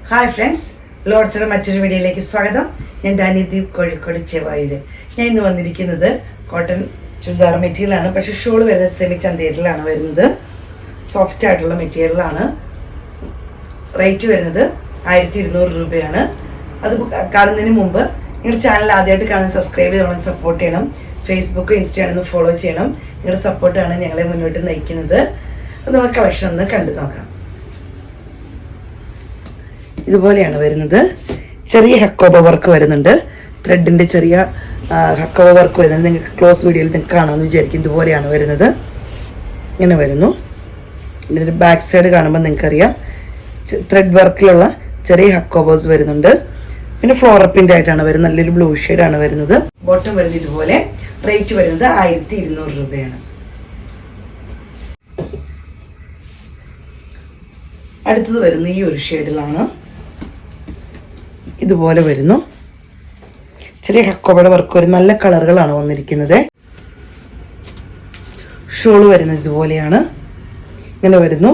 Hi friends, ലോഡ്സിയുടെ മറ്റൊരു വീഡിയോയിലേക്ക് സ്വാഗതം. ഞാൻ ഡാനിദീപ്, കോഴിക്കോട് ചെവായിൽ. ഞാൻ ഇന്ന് വന്നിരിക്കുന്നത് കോട്ടൺ ചുരിദാർ മെറ്റീരിയലാണ്. പക്ഷേ ഷോൾ വരുന്നത് സെമി ചന്തേരിലാണ് വരുന്നത്. സോഫ്റ്റ് ആയിട്ടുള്ള മെറ്റീരിയലാണ്. റേറ്റ് വരുന്നത് 1200 രൂപയാണ്. അത് കാണുന്നതിന് മുമ്പ് നിങ്ങളുടെ ചാനൽ ആദ്യമായിട്ട് കാണുന്ന സബ്സ്ക്രൈബ് ചെയ്യണം, സപ്പോർട്ട് ചെയ്യണം. ഫേസ്ബുക്ക് ഇൻസ്റ്റയാണെന്ന് ഫോളോ ചെയ്യണം. നിങ്ങളുടെ സപ്പോർട്ടാണ് ഞങ്ങളെ മുന്നോട്ട് നയിക്കുന്നത്. അത് നമുക്ക് കളക്ഷൻ ഒന്ന് കണ്ടു നോക്കാം. ഇതുപോലെയാണ് വരുന്നത്. ചെറിയ ഹക്കോബ വർക്ക് വരുന്നുണ്ട്. ത്രെഡിൻ്റെ ചെറിയ ഹക്കോബ വർക്ക് വരുന്നുണ്ട്. നിങ്ങൾക്ക് ക്ലോസ് വീഡിയോയിൽ നിങ്ങൾക്ക് കാണാമെന്ന് വിചാരിക്കും. ഇതുപോലെയാണ് വരുന്നത്. ഇങ്ങനെ വരുന്നു. ഇതിൻ്റെ ബാക്ക് സൈഡ് കാണുമ്പോൾ നിങ്ങൾക്കറിയാം ത്രെഡ് വർക്കിലുള്ള ചെറിയ ഹക്കോബേഴ്സ് വരുന്നുണ്ട്. പിന്നെ ഫ്ലോറൽ പ്രിന്റ് ആയിട്ടാണ് വരുന്നത്. നല്ലൊരു ബ്ലൂ ഷെയ്ഡാണ് വരുന്നത്. ബോട്ടം വരുന്നത് ഇതുപോലെ. റേറ്റ് വരുന്നത് 1200 രൂപയാണ്. അടുത്തത് വരുന്നത് ഈ ഒരു ഷെയ്ഡിലാണ്. ഇതുപോലെ വരുന്നു. ചെറിയ ഹക്കോബയുടെ വർക്ക് വരും. നല്ല കളറുകളാണ് വന്നിരിക്കുന്നത്. ഷോള് വരുന്നത് ഇതുപോലെയാണ്. ഇങ്ങനെ വരുന്നു.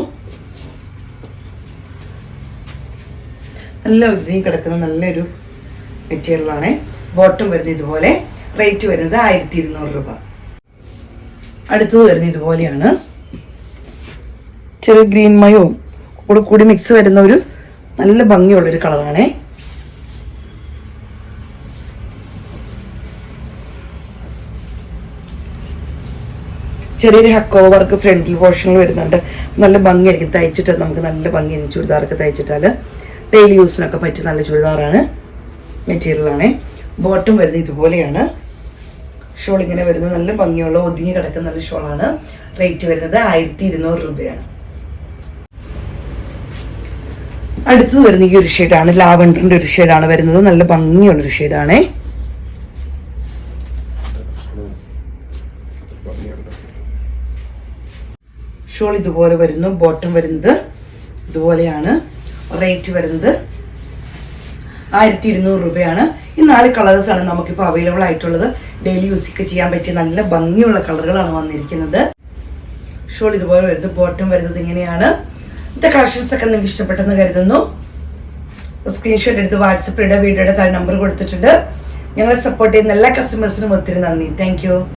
നല്ല ഒതുങ്ങി കിടക്കുന്ന നല്ലൊരു മെറ്റീരിയലാണ്. ബോട്ടം വരുന്നത് ഇതുപോലെ. റേറ്റ് വരുന്നത് 1200 രൂപ. അടുത്തത് വരുന്നത് ഇതുപോലെയാണ്. ചെറിയ ഗ്രീൻ മയവും കൂടി മിക്സ് വരുന്ന ഒരു നല്ല ഭംഗിയുള്ളൊരു കളറാണേ. ചെറിയൊരു ഹക്കോ വർക്ക് ഫ്രണ്ടിൽ പോർഷനിൽ വരുന്നുണ്ട്. നല്ല ഭംഗിയായിരിക്കും തയ്ച്ചിട്ട്. നമുക്ക് നല്ല ഭംഗിയായിരിക്കും ചുരിദാറൊക്കെ തയ്ച്ചിട്ടാൽ. ഡെയിലി യൂസിനൊക്കെ പറ്റിയ നല്ല ചുരിദാറാണ്. മെറ്റീരിയലാണേ. ബോട്ടം വരുന്നത് ഇതുപോലെയാണ്. ഷോൾ ഇങ്ങനെ വരുന്നത് നല്ല ഭംഗിയുള്ള ഒതുങ്ങി കിടക്കുന്ന നല്ല ഷോളാണ്. റേറ്റ് വരുന്നത് 1200 രൂപയാണ്. അടുത്തത് വരുന്ന ഈ ഒരു ഷെയ്ഡാണ്. ലാവൻഡറിന്റെ ഒരു ഷെയ്ഡാണ് വരുന്നത്. നല്ല ഭംഗിയുള്ളൊരു ഷെയ്ഡാണേ. ഷോൾ ഇതുപോലെ വരുന്നു. ബോട്ടം വരുന്നത് ഇതുപോലെയാണ്. റേറ്റ് വരുന്നത് 1200 രൂപയാണ്. ഈ 4 കളേഴ്സാണ് നമുക്കിപ്പോൾ അവൈലബിൾ ആയിട്ടുള്ളത്. ഡെയിലി യൂസൊക്കെ ചെയ്യാൻ പറ്റിയ നല്ല ഭംഗിയുള്ള കളറുകളാണ് വന്നിരിക്കുന്നത്. ഷോൾ ഇതുപോലെ വരുന്നത്. ബോട്ടം വരുന്നത് ഇങ്ങനെയാണ്. ഇന്നത്തെ കളക്ഷൻസ് ഒക്കെ നിങ്ങൾക്ക് ഇഷ്ടപ്പെട്ടെന്ന് കരുതുന്നു. സ്ക്രീൻഷോട്ട് എടുത്ത് വാട്സപ്പിൽ ഇടുക. വീഡിയോയുടെ താഴെ നമ്പർ കൊടുത്തിട്ടുണ്ട്. ഞങ്ങളെ സപ്പോർട്ട് ചെയ്യുന്ന എല്ലാ കസ്റ്റമേഴ്സിനും ഒത്തിരി നന്ദി. Thank you.